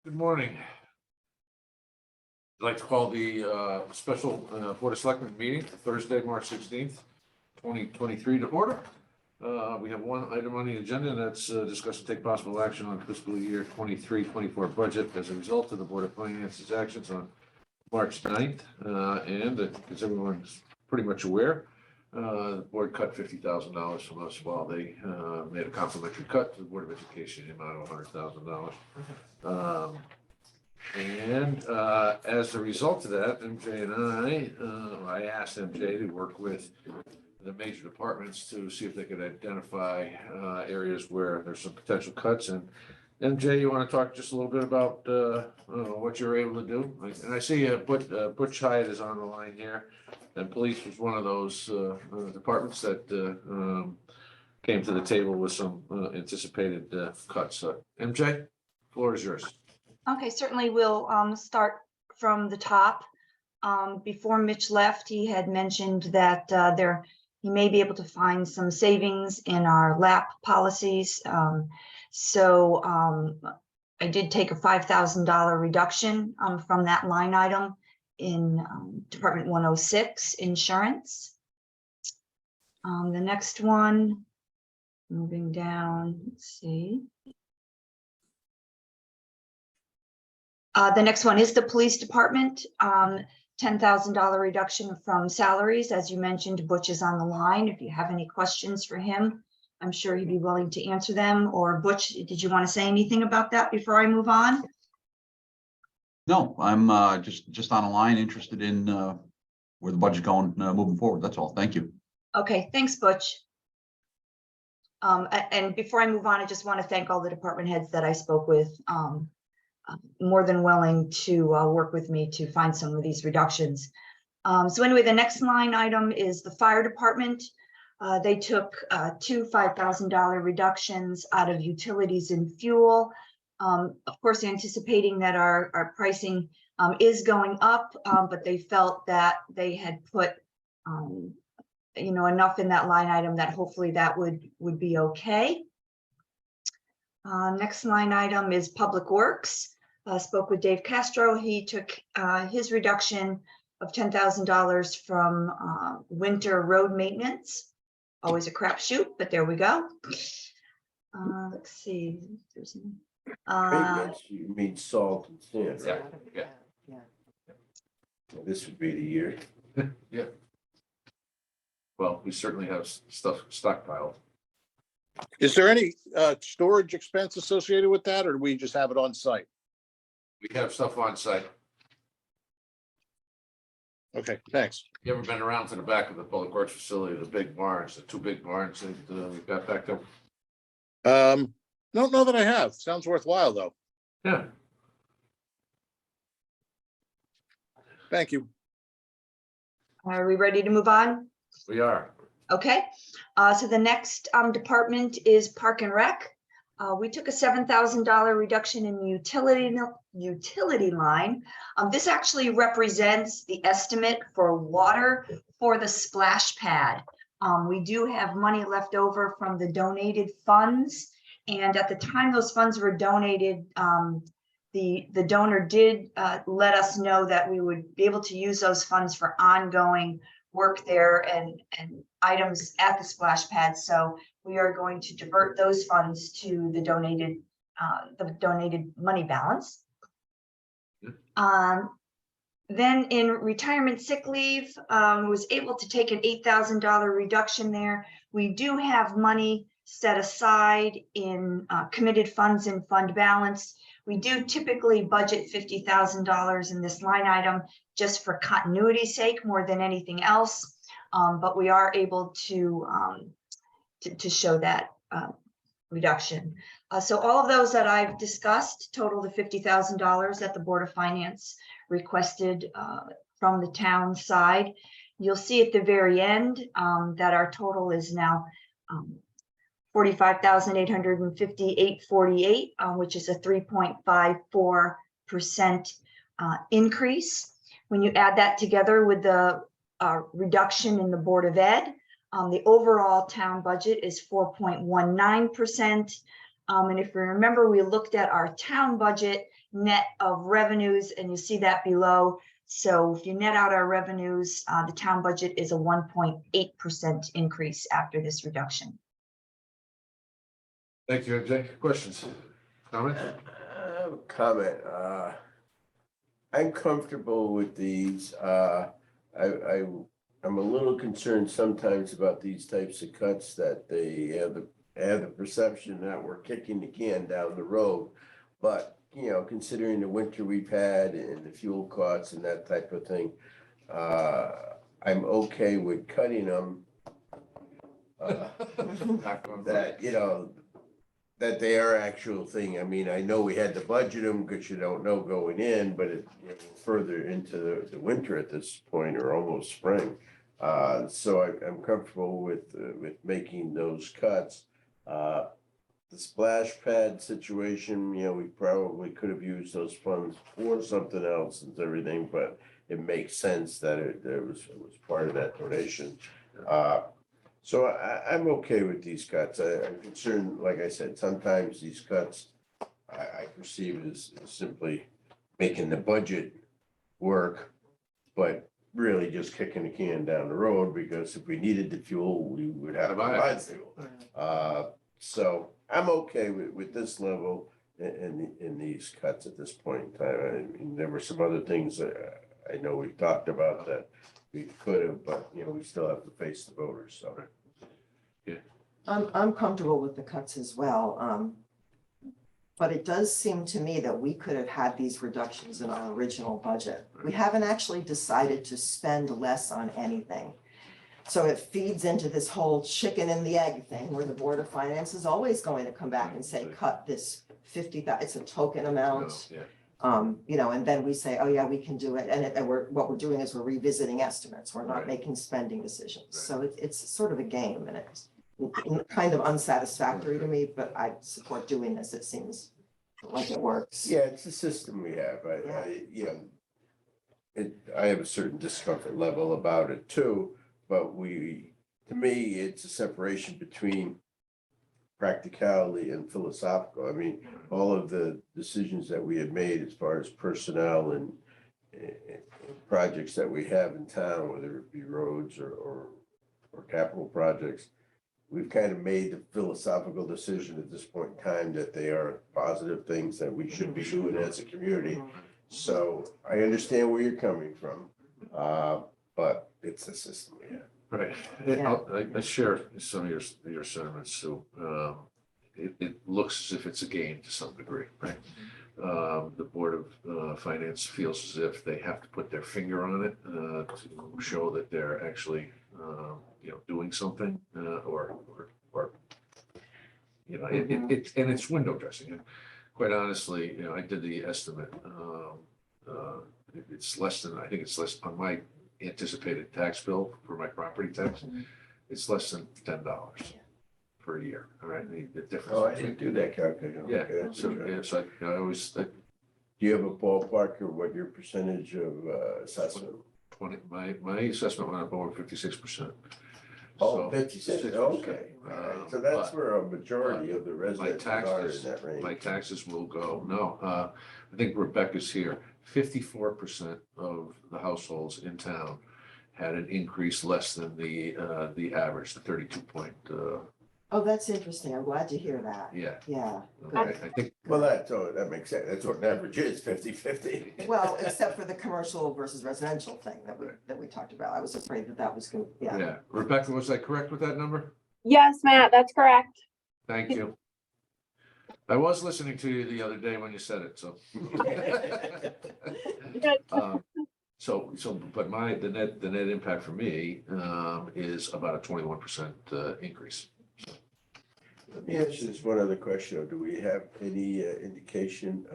Good morning. I'd like to call the special Board of Selectmen meeting for Thursday, March 16th, 2023 to order. We have one item on the agenda, and that's discuss and take possible action on fiscal year 23-24 budget as a result of the Board of Finance's actions on March 9th. And as everyone's pretty much aware, the board cut $50,000 from us while they made a complimentary cut to the Board of Education in the amount of $100,000. And as a result of that, MJ and I asked MJ to work with the major departments to see if they could identify areas where there's some potential cuts. And MJ, you want to talk just a little bit about what you're able to do? And I see Butch Hyatt is on the line here, and police was one of those departments that came to the table with some anticipated cuts. MJ, floor is yours. Okay, certainly we'll start from the top. Before Mitch left, he had mentioned that he may be able to find some savings in our LAP policies. So I did take a $5,000 reduction from that line item in Department 106, insurance. The next one, moving down, let's see. The next one is the police department, $10,000 reduction from salaries. As you mentioned, Butch is on the line. If you have any questions for him, I'm sure he'd be willing to answer them. Or Butch, did you want to say anything about that before I move on? No, I'm just on a line, interested in where the budget's going moving forward. That's all. Thank you. Okay, thanks, Butch. And before I move on, I just want to thank all the department heads that I spoke with. More than willing to work with me to find some of these reductions. So anyway, the next line item is the fire department. They took two $5,000 reductions out of utilities and fuel. Of course, anticipating that our pricing is going up, but they felt that they had put enough in that line item that hopefully that would be okay. Next line item is public works. Spoke with Dave Castro. He took his reduction of $10,000 from winter road maintenance. Always a crapshoot, but there we go. Let's see. You mean salt and sand, right? Yeah. Well, this would be the year. Yeah. Well, we certainly have stuff stockpiled. Is there any storage expense associated with that, or do we just have it on site? We have stuff on site. Okay, thanks. You ever been around to the back of the public works facility, the big barns, the two big barns that we've got back there? Don't know that I have. Sounds worthwhile, though. Yeah. Thank you. Are we ready to move on? We are. Okay. So the next department is Park and Rec. We took a $7,000 reduction in utility line. This actually represents the estimate for water for the splash pad. We do have money left over from the donated funds. And at the time those funds were donated, the donor did let us know that we would be able to use those funds for ongoing work there and items at the splash pad. So we are going to divert those funds to the donated money balance. Then in retirement sick leave, was able to take an $8,000 reduction there. We do have money set aside in committed funds and fund balance. We do typically budget $50,000 in this line item just for continuity's sake more than anything else. But we are able to show that reduction. So all of those that I've discussed total the $50,000 that the Board of Finance requested from the town side. You'll see at the very end that our total is now $45,858.48, which is a 3.54% increase. When you add that together with the reduction in the Board of Ed, the overall town budget is 4.19%. And if you remember, we looked at our town budget net of revenues, and you see that below. So if you net out our revenues, the town budget is a 1.8% increase after this reduction. Thank you, MJ. Questions? Comments? Comment, I'm comfortable with these. I'm a little concerned sometimes about these types of cuts that they have the perception that we're kicking the can down the road. But, you know, considering the winter we've had and the fuel costs and that type of thing, I'm okay with cutting them. That, you know, that they are actual thing. I mean, I know we had to budget them because you don't know going in, but it, you know, further into the winter at this point or almost spring. So I'm comfortable with making those cuts. The splash pad situation, you know, we probably could have used those funds for something else and everything, but it makes sense that it was part of that donation. So I'm okay with these cuts. I'm concerned, like I said, sometimes these cuts I perceive as simply making the budget work, but really just kicking the can down the road, because if we needed the fuel, we would have to buy the fuel. So I'm okay with this level in these cuts at this point in time. I mean, there were some other things that I know we talked about that we could have, but you know, we still have to face the voters, so. I'm comfortable with the cuts as well. But it does seem to me that we could have had these reductions in our original budget. We haven't actually decided to spend less on anything. So it feeds into this whole chicken and the egg thing where the Board of Finance is always going to come back and say, cut this 50,000, it's a token amount. You know, and then we say, oh yeah, we can do it. And what we're doing is we're revisiting estimates. We're not making spending decisions. So it's sort of a game, and it's kind of unsatisfactory to me, but I support doing this. It seems like it works. Yeah, it's the system we have. You know, I have a certain discomfort level about it too, but to me, it's a separation between practicality and philosophical. I mean, all of the decisions that we have made as far as personnel and projects that we have in town, whether it be roads or capital projects, we've kind of made the philosophical decision at this point in time that they are positive things that we should be doing as a community. So I understand where you're coming from, but it's a system we have. Right. Yeah. I share some of your sentiments, Sue. It looks as if it's a game to some degree, right? The Board of Finance feels as if they have to put their finger on it to show that they're actually, you know, doing something, or you know, it's window dressing. And quite honestly, you know, I did the estimate. It's less than, I think it's less on my anticipated tax bill for my property tax. It's less than $10 per year. All right, the difference. Oh, I didn't do that calculation. Yeah, Okay, that's so, interesting. yeah, so I always, Do you have a ballpark or what your percentage of assessment? 20, my assessment went up over 56%. Oh, So, 56, 6%. okay. So that's But where a majority of the residents are in taxes, that range. my taxes will go, no, I think Rebecca's here. 54% of the households in town had an increase less than the average, the 32 point, Oh, that's interesting. I'm glad to hear that. yeah. Yeah. Okay, I think, Well, that makes sense. That's what an average is, 50-50. Well, except for the commercial versus residential thing that we talked about. I was afraid that was going to, yeah. Rebecca, was I correct with that number? Yes, Matt, that's correct. Thank you. I was listening to you the other day when you said it, so. But the net impact for me, is about a 21% increase. Let me ask you this one other question. Do we have any indication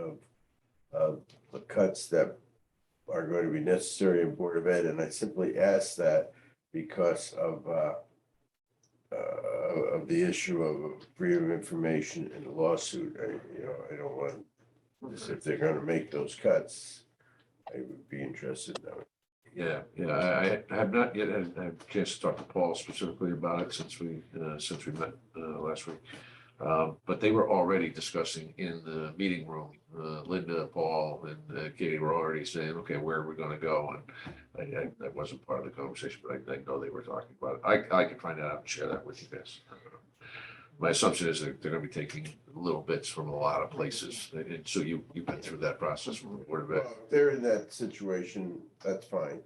of the cuts that are going to be necessary in Board of Ed? And I simply ask that because of the issue of freedom of information in the lawsuit. I don't want, if they're going to make those cuts, I would be interested in that. Yeah, I have not yet had a chance to talk to Paul specifically about it since we met last week. But they were already discussing in the meeting room, Linda, Paul, and Katie were already saying, okay, where are we gonna go? And I wasn't part of the conversation, but I know they were talking about it. I can find that out and share that with you guys. My assumption is that they're gonna be taking little bits from a lot of places, and so you've been through that process from the Board of Ed. Well, if they're in that situation, that's fine.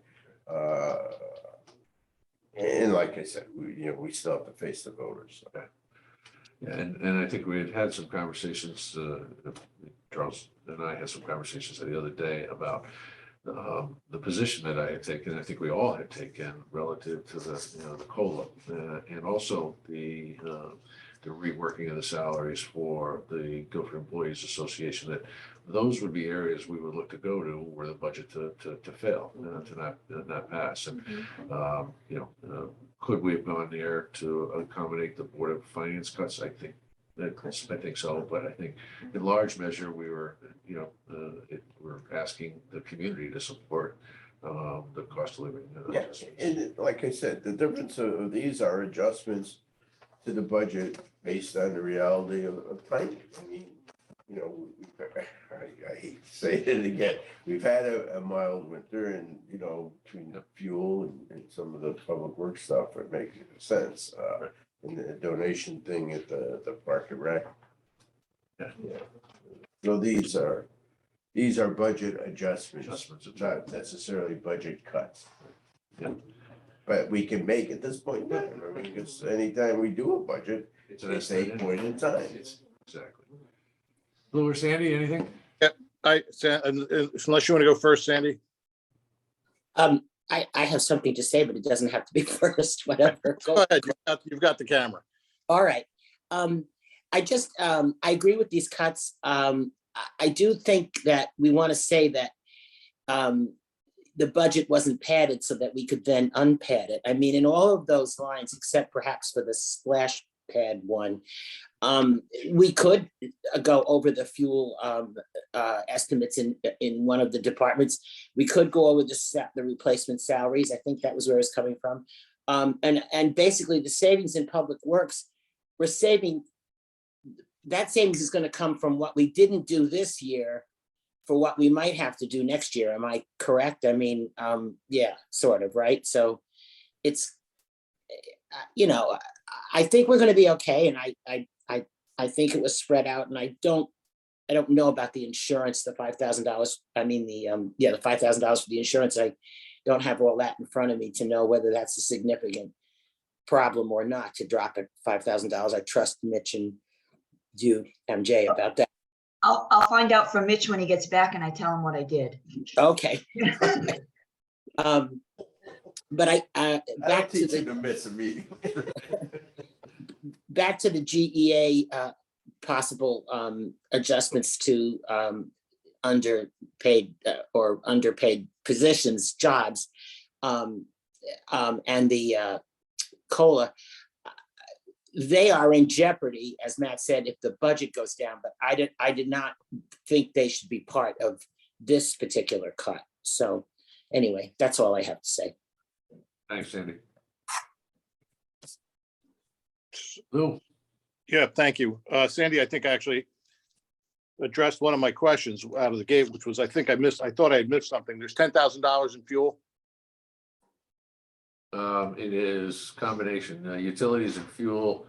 And like I said, we still have to face the voters. So. Yeah, and I think we had some conversations, Charles and I had some conversations the other day about the position that I had taken, I think we all had taken relative to the COLA, and also the reworking of the salaries for the Guilford Employees Association, that those would be areas we would look to go to were the budget to fail, to not pass. And, could we have gone there to accommodate the Board of Finance cuts? I think so, but I think in large measure, we were, we're asking the community to support the cost of living. Yeah, and like I said, the difference of these are adjustments to the budget based on the reality of timing. I mean, I hate to say it again, we've had a mild winter, and between the fuel and some of the public works stuff, it makes sense. And the donation thing at the Park and Rec. Yeah. So these are budget adjustments, not necessarily budget cuts. Yeah. But we can make at this point in time, I mean, because anytime we do a budget, It's it's a point in time. Exactly. Lou or Sandy, anything? Unless you want to go first, Sandy. I have something to say, but it doesn't have to be first, whatever. Go ahead. You've got the camera. All right. I agree with these cuts. I do think that we want to say that the budget wasn't padded so that we could then unpad it. I mean, in all of those lines, except perhaps for the splash pad one, we could go over the fuel estimates in one of the departments. We could go over the replacement salaries. I think that was where it's coming from. And basically the savings in public works, we're saving, that savings is going to come from what we didn't do this year for what we might have to do next year. Am I correct? I mean, yeah, sort of, right? So it's, I think we're going to be okay. And I think it was spread out, and I don't know about the insurance, the $5,000. I mean, the $5,000 for the insurance. I don't have all that in front of me to know whether that's a significant problem or not to drop it $5,000. I trust Mitch and you, MJ, about that. I'll find out from Mitch when he gets back, and I tell him what I did. Okay. But back to to miss a meeting. Back to the GEA possible adjustments to underpaid positions, jobs, and the COLA. They are in jeopardy, as Matt said, if the budget goes down, but I did not think they should be part of this particular cut. So anyway, that's all I have to say. Thanks, Sandy. Lou? Yeah, thank you. Sandy, I think I actually addressed one of my questions out of the gate, which was, I thought I had missed something. There's $10,000 in fuel. It is combination, utilities and fuel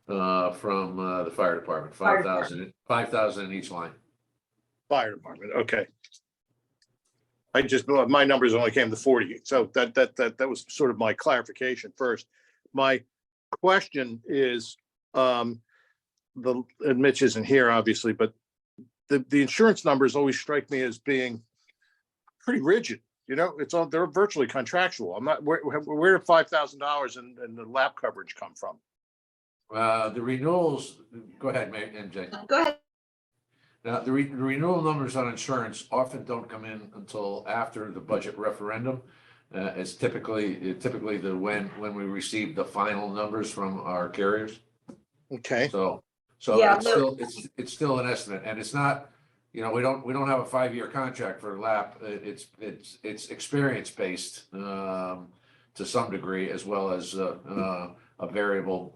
from the fire department, 5,000 in each line. Fire department, okay. My numbers only came to 40, so that was sort of my clarification first. My question is, and Mitch isn't here, obviously, but the insurance numbers always strike me as being pretty rigid. They're virtually contractual. I'm not, where did $5,000 and the lap coverage come from? The renewals, go ahead, MJ. Go ahead. Now, the renewal numbers on insurance often don't come in until after the budget referendum. It's typically when we receive the final numbers from our carriers. Okay. So Yeah, it's still an estimate, and it's not, we don't have a 5-year contract for lap. It's experience based to some degree, as well as a variable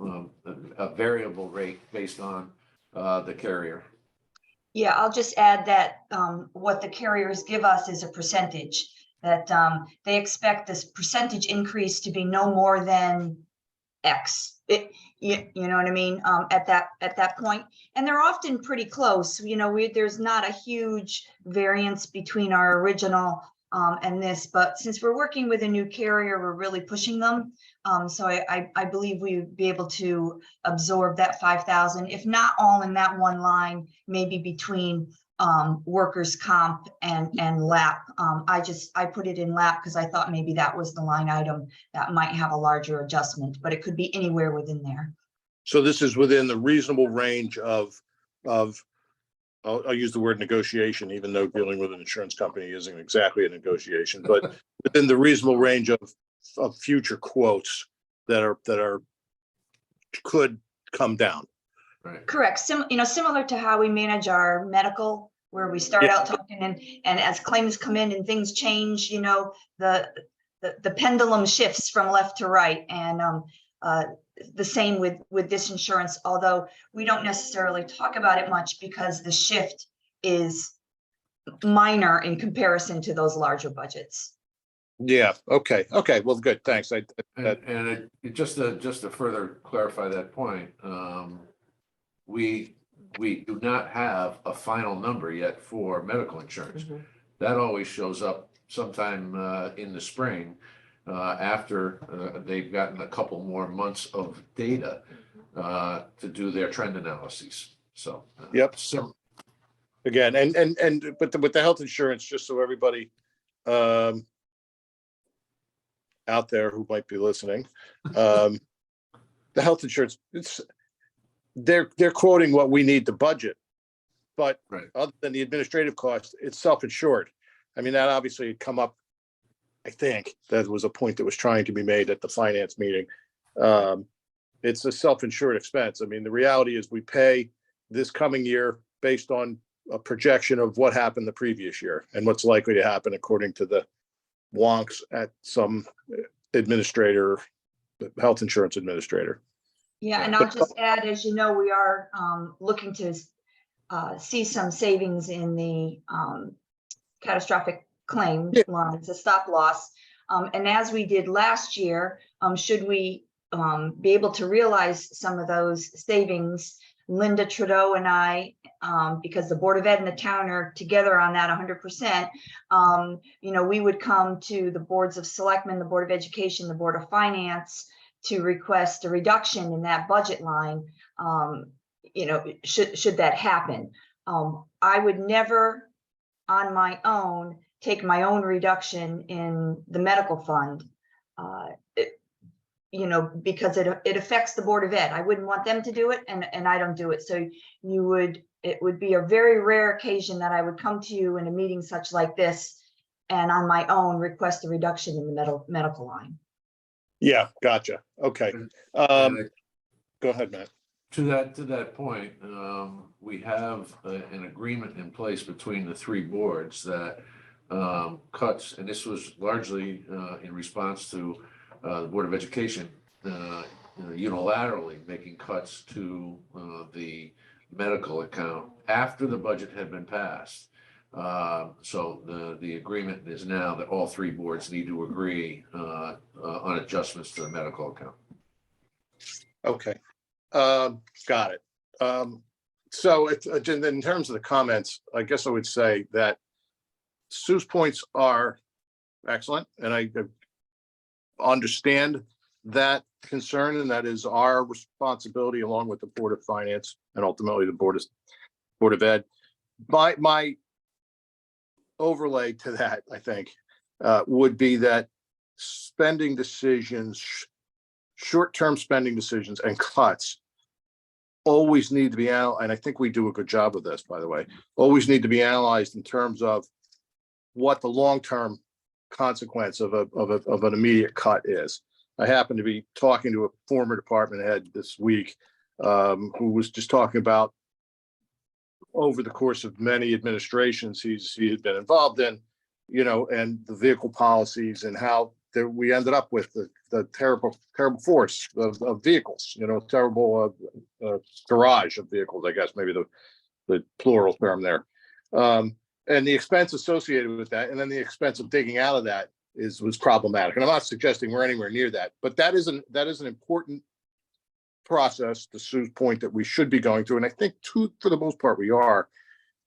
rate based on the carrier. Yeah, I'll just add that what the carriers give us is a percentage, that they expect this percentage increase to be no more than X. You know what I mean? At that point, and they're often pretty close. You know, there's not a huge variance between our original and this, but since we're working with a new carrier, we're really pushing them. So I believe we would be able to absorb that 5,000, if not all in that one line, maybe between workers' comp and LAP. I put it in LAP because I thought maybe that was the line item that might have a larger adjustment, but it could be anywhere within there. So this is within the reasonable range of, I'll use the word negotiation, even though dealing with an insurance company isn't exactly a negotiation, but within the reasonable range of future quotes that could come down. Right. Correct. Similar to how we manage our medical, where we start out talking and as claims come in and things change, the pendulum shifts from left to right. And the same with this insurance, although we don't necessarily talk about it much because the shift is minor in comparison to those larger budgets. Yeah. Okay. Well, good. Thanks. Just to further clarify that point, we do not have a final number yet for medical insurance. Mm-hmm. That always shows up sometime in the spring after they've gotten a couple more months of data to do their trend analyses. So Yep. Again, but with the health insurance, just so everybody out there who might be listening, the health insurance, they're quoting what we need to budget, but right. Other than the administrative cost, it's self-insured. I mean, that obviously had come up. I think that was a point that was trying to be made at the finance meeting. It's a self-insured expense. I mean, the reality is we pay this coming year based on a projection of what happened the previous year and what's likely to happen according to the wonks at some administrator, health insurance administrator. Yeah, and I'll just add, as you know, we are looking to see some savings in the catastrophic claim lines, the stop loss. And as we did last year, should we be able to realize some of those savings, Linda Trudeau and I, because the Board of Ed and the town are together on that 100%, we would come to the boards of selectmen, the Board of Education, the Board of Finance to request a reduction in that budget line, should that happen. I would never on my own take my own reduction in the medical fund, because it affects the Board of Ed. I wouldn't want them to do it, and I don't do it. So it would be a very rare occasion that I would come to you in a meeting such like this and on my own request a reduction in the medical line. Yeah, gotcha. Okay. Go ahead, Matt. To that point, we have an agreement in place between the three boards that cuts, and this was largely in response to the Board of Education unilaterally making cuts to the medical account after the budget had been passed. So the agreement is now that all three boards need to agree on adjustments to the medical account. Okay. Got it. So in terms of the comments, I guess I would say that Sue's points are excellent, and I understand that concern, and that is our responsibility along with the Board of Finance and ultimately the Board of Ed. My overlay to that, I think, would be that spending decisions, short-term spending decisions and cuts always need to be analyzed, and I think we do a good job of this, by the way, always need to be analyzed in terms of what the long-term consequence of an immediate cut is. I happened to be talking to a former department head this week who was just talking about over the course of many administrations he had been involved in, and the vehicle policies and how we ended up with the terrible force of vehicles, terrible garage of vehicles, I guess, maybe the plural term there. And the expense associated with that, and then the expense of digging out of that was problematic. And I'm not suggesting we're anywhere near that, but that is an important process, to Sue's point, that we should be going through. And I think for the most part, we are.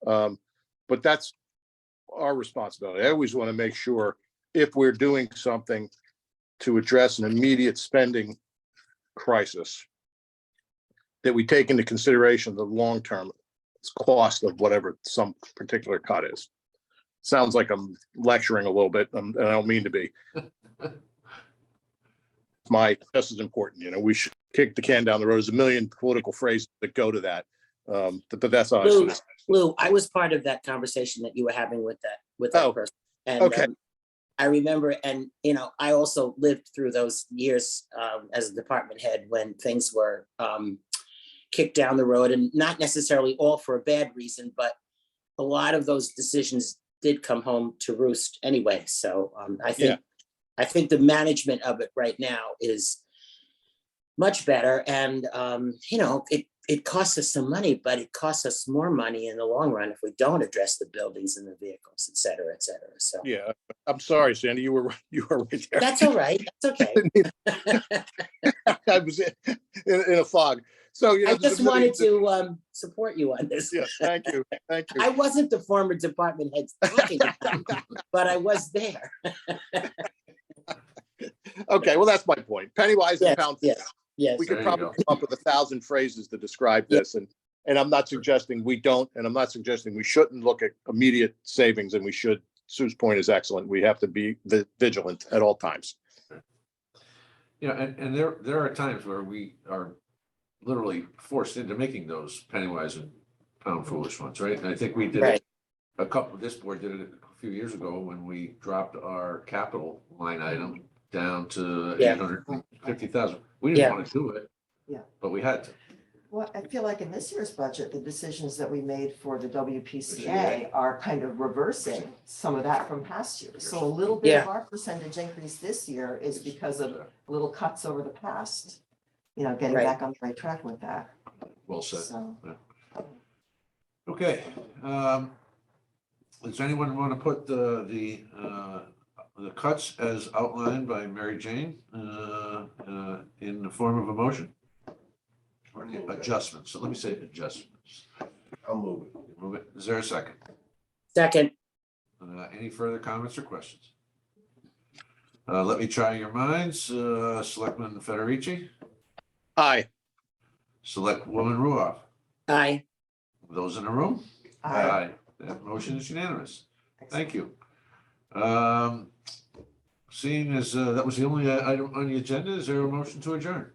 But that's our responsibility. I always want to make sure if we're doing something to address an immediate spending crisis, that we take into consideration the long-term cost of whatever some particular cut is. Sounds like I'm lecturing a little bit, and I don't mean to be. Just as important, we should kick the can down the road. There's a million political phrases that go to that. But that's all I should have said. Lou, I was part of that conversation that you were having with that Oh, person. And okay. I remember, and I also lived through those years as a department head when things were kicked down the road, and not necessarily all for a bad reason, but a lot of those decisions did come home to roost anyway. So I think the management of it right now is much better, and it costs us some money, but it costs us more money in the long run if we don't address the buildings and the vehicles, et cetera, et cetera. So Yeah, I'm sorry, Sandy, you were right there. that's all right. That's okay. I was in a fog. So I just wanted to support you on this. Yeah, thank you. I wasn't the former department head talking about it, but I was there. Okay, well, that's my point. Penny wise and pound foolish. Yes. We could There you probably go. come up with 1,000 phrases to describe this, and I'm not suggesting we don't, and I'm not suggesting we shouldn't look at immediate savings, and we should. Sue's point is excellent. We have to be vigilant at all times. And there are times where we are literally forced into making those penny wise and pound foolish ones, right? And I think we did Right. it. This board did it a few years ago when we dropped our capital line item down to Yeah. 850,000. We didn't Yeah. want to do it. Yeah. But we had to. Well, I feel like in this year's budget, the decisions that we made for the WPCA are kind of reversing some of that from past years. So a little bit of our percentage increase this year is because of little cuts over the past, getting Right. back on the right track with that. Well said. So, Okay. Does anyone want to put the cuts as outlined by Mary Jane in the form of a motion? Or the adjustments? So let me say adjustments. I'll move it. Move it. Is there a second? Second. Any further comments or questions? Let me try your minds. Selectman Federici, Aye. Selectwoman Ruoff. Aye. Those in the room? I That motion is unanimous. Thank you. Seeing as that was the only item on the agenda, is there a motion to adjourn?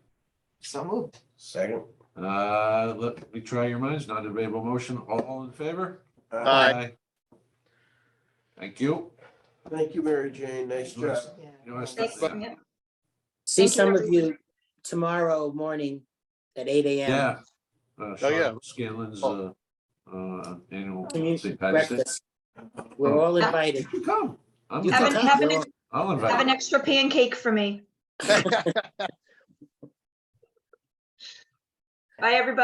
So moved. Second. Let me try your minds. Non-debatable motion. All in favor? Aye. Thank you. Thank you, Mary Jane. Nice job. You wanna Thanks. start? Yeah. See Thank you, some of everyone. you tomorrow morning at 8 a.m. Yeah. yeah. Scanlon's annual Can you St. Patty's Day. breakfast? We're all invited. You can come. I'm You Have can an, invited. come. have an, I'll have invite an you. extra pancake for me. Bye, everybody.